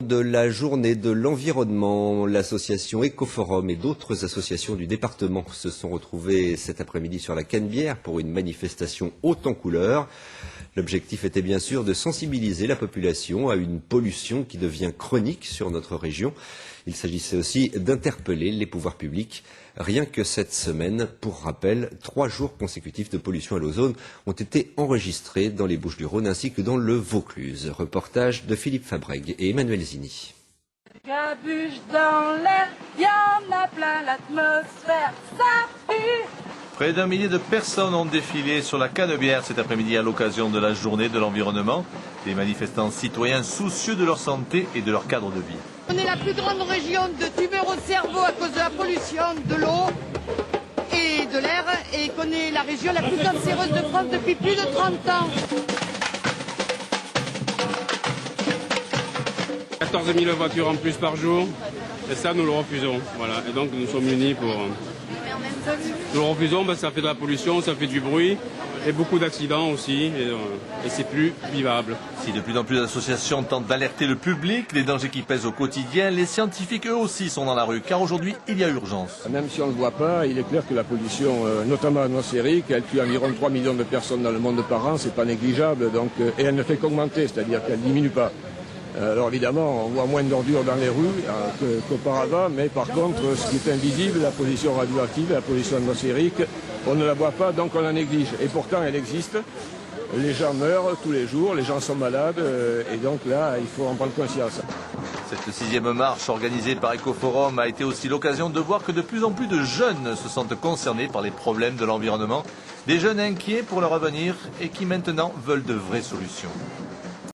De la journée de l'environnement, l'association Ecoforum et d'autres associations du département se sont retrouvées cet après-midi sur la Canebière pour une manifestation haute en couleurs. L'objectif était bien sûr de sensibiliser la population à une pollution qui devient chronique sur notre région. Il s'agissait aussi d'interpeller les pouvoirs publics. Rien que cette semaine, pour rappel, 3 jours consécutifs de pollution à l'ozone ont été enregistrés dans les Bouches-du-Rhône ainsi que dans le Vaucluse. Reportage de Philippe Fabrègue et Emmanuel Zini. Cabuche dans l'air, y en a plein l'atmosphère, ça pue. Près d'un millier de personnes ont défilé sur la Canebière cet après-midi à l'occasion de la journée de l'environnement. Des manifestants citoyens soucieux de leur santé et de leur cadre de vie. On est la plus grande région de tumeurs au cerveau à cause de la pollution de l'eau et de l'air et qu'on est la région la plus cancéreuse de France depuis plus de 30 ans. 14 000 voitures en plus par jour, et ça nous le refusons. Voilà. Et donc nous sommes unis pour... Nous le refusons parce que ça fait de la pollution, ça fait du bruit et beaucoup d'accidents aussi, et c'est plus vivable. Si de plus en plus d'associations tentent d'alerter le public, les dangers qui pèsent au quotidien, les scientifiques eux aussi sont dans la rue, car aujourd'hui il y a urgence. Même si on ne le voit pas, il est clair que la pollution, notamment atmosphérique, elle tue environ 3 millions de personnes dans le monde par an, c'est pas négligeable, donc, et elle ne fait qu'augmenter, c'est-à-dire qu'elle ne diminue pas. Alors évidemment, on voit moins d'ordures dans les rues qu'auparavant, mais par contre, ce qui est invisible, la pollution radioactive, la pollution atmosphérique, on ne la voit pas, donc on la néglige. Et pourtant, elle existe. Les gens meurent tous les jours, les gens sont malades, et donc là, il faut en prendre conscience. Cette 6e marche organisée par Ecoforum a été aussi l'occasion de voir que de plus en plus de jeunes se sentent concernés par les problèmes de l'environnement. Des jeunes inquiets pour leur avenir et qui maintenant veulent de vraies solutions.